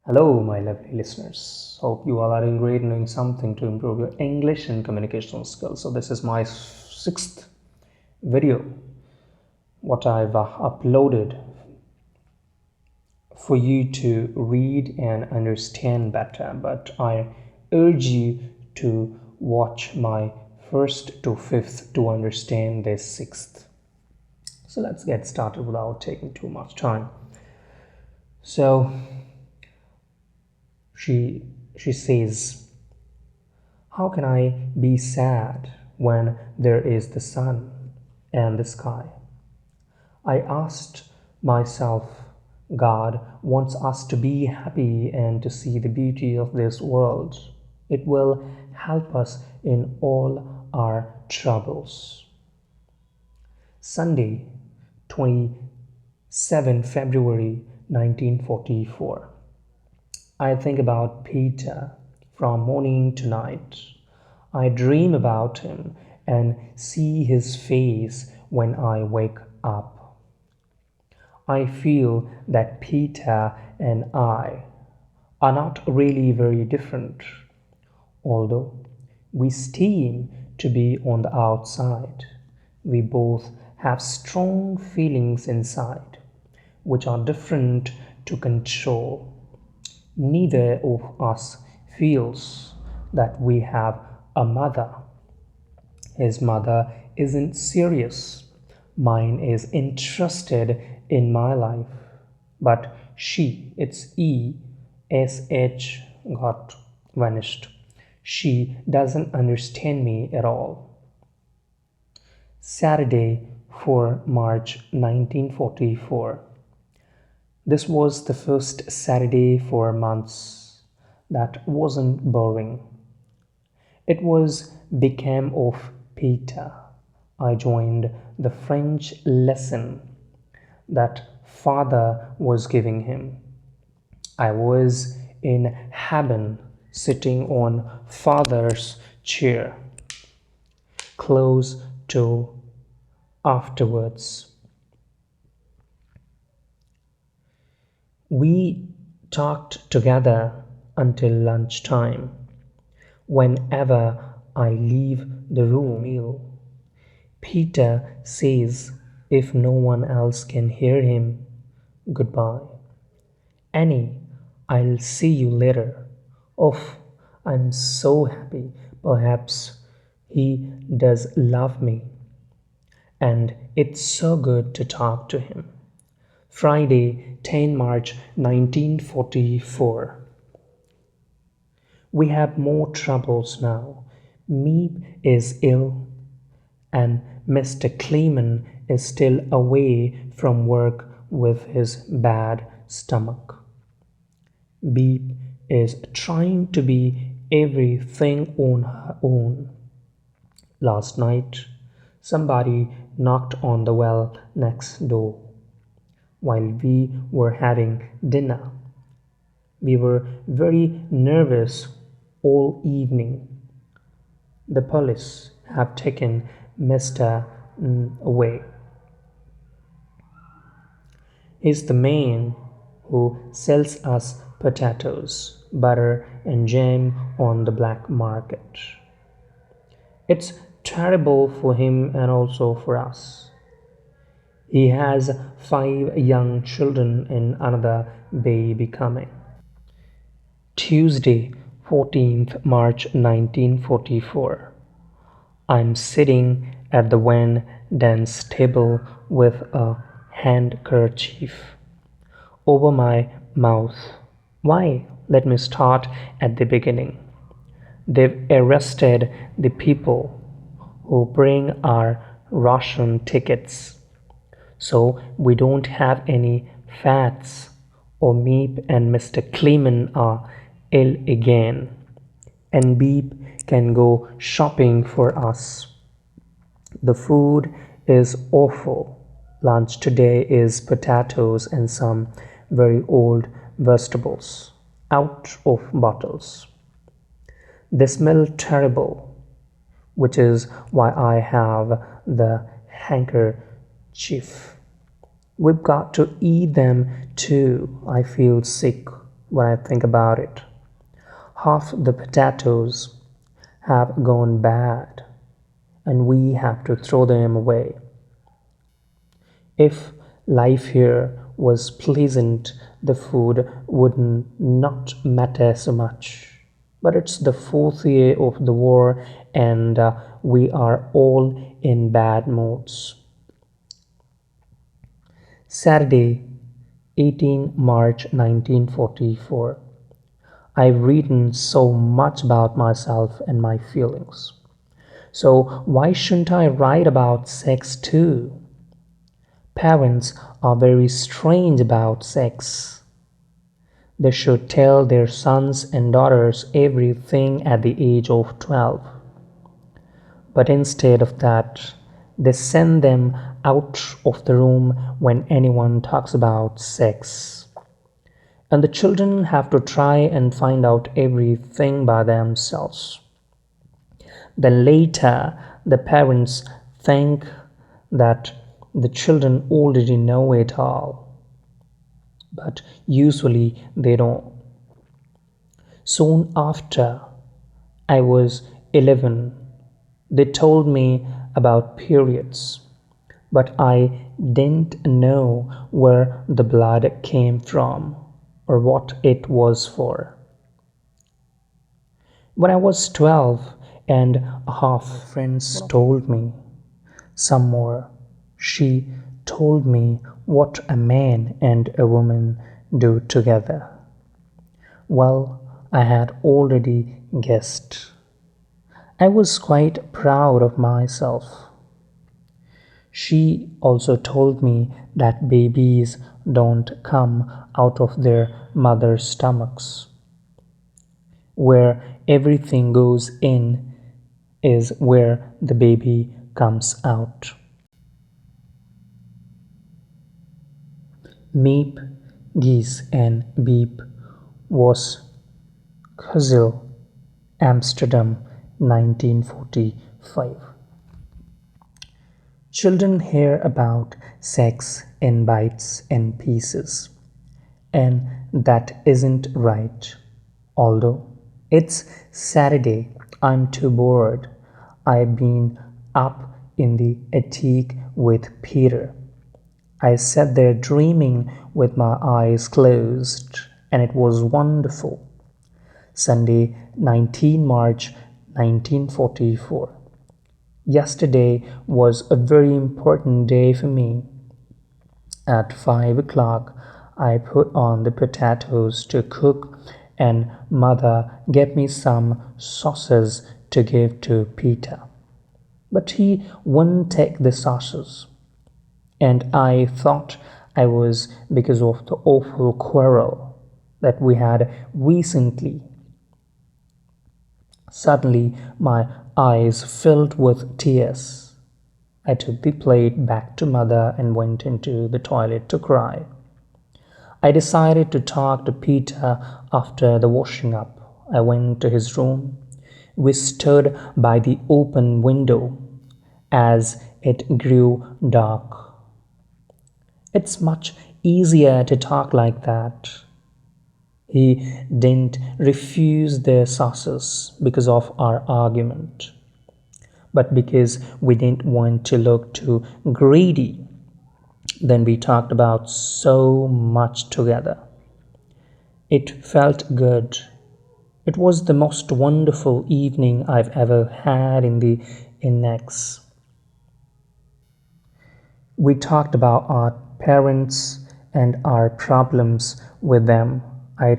Hello, my lovely listeners. Hope you all are doing great and doing something to improve your English and communication skills. So, this is my sixth video, what I've uploaded for you to read and understand better. But I urge you to watch my first to fifth to understand this sixth. So, let's get started without taking too much time. So, she says, how can I be sad when there is the sun and the sky? I asked myself, God wants us to be happy and to see the beauty of this world. It will help us in all our troubles. Sunday, 27 February 1944. I think about Peter from morning to night. I dream about him and see his face when I wake up. I feel that Peter and I are not really very different, although we seem to be on the outside. We both have strong feelings inside, which are different to control. Neither of us feels that we have a mother. His mother isn't serious. Mine is interested in my life. But it's ESH, got vanished. She doesn't understand me at all. Saturday, 4 March 1944. This was the first Saturday for months that wasn't boring. It was became of Peter. I joined the French lesson that father was giving him. I was in heaven sitting on father's chair, close to afterwards. We talked together until lunchtime. Whenever I leave the room, Peter says, if no one else can hear him, goodbye. Annie, I'll see you later. Oh, I'm so happy. Perhaps he does love me. And it's so good to talk to him. Friday, 10 March 1944. We have more troubles now. Meep is ill, and Mr. Clayman is still away from work with his bad stomach. Beep is trying to be everything on her own. Last night, somebody knocked on the well next door while we were having dinner. We were very nervous all evening. The police have taken Mr. away. He's the man who sells us potatoes, butter, and jam on the black market. It's terrible for him and also for us. He has 5 young children and another baby coming. Tuesday, 14th March 1944. I'm sitting at the Van dance table with a handkerchief over my mouth. Why? Let me start at the beginning. They've arrested the people who bring our ration tickets. So we don't have any fats, or Meep and Mr. Clayman are ill again, and Beep can go shopping for us. The food is awful. Lunch today is potatoes and some very old vegetables out of bottles. They smell terrible, which is why I have the handkerchief. We've got to eat them too. I feel sick when I think about it. Half the potatoes have gone bad, and we have to throw them away. If life here was pleasant, the food would not matter so much. But it's the fourth year of the war, and we are all in bad moods. Saturday, 18 March 1944. I've written so much about myself and my feelings. So why shouldn't I write about sex too? Parents are very strange about sex. They should tell their sons and daughters everything at the age of 12. But instead of that, they send them out of the room when anyone talks about sex. And the children have to try and find out everything by themselves. Then later, the parents think that the children already know it all, but usually they don't. Soon after I was 11, they told me about periods, but I didn't know where the blood came from or what it was for. When I was 12 and a half, friends told me some more. She told me what a man and a woman do together. Well, I had already guessed. I was quite proud of myself. She also told me that babies don't come out of their mother's stomachs. Where everything goes in is where the baby comes out. Meep, Geese and Beep was Kuzil, Amsterdam, 1945. Children hear about sex in bites and pieces, and that isn't right. Although it's Saturday, I'm too bored. I've been up in the attic with Peter. I sat there dreaming with my eyes closed, and it was wonderful. Sunday, 19 March 1944. Yesterday was a very important day for me. At 5 o'clock, I put on the potatoes to cook, and Mother gave me some sauces to give to Peter. But he wouldn't take the sauces, and I thought I was because of the awful quarrel that we had recently. Suddenly, my eyes filled with tears. I took the plate back to Mother and went into the toilet to cry. I decided to talk to Peter after the washing up. I went to his room. We stood by the open window as it grew dark. It's much easier to talk like that. He didn't refuse their sauces because of our argument, but because we didn't want to look too greedy. Then we talked about so much together. It felt good. It was the most wonderful evening I've ever had in the Annex. We talked about our parents and our problems with them. I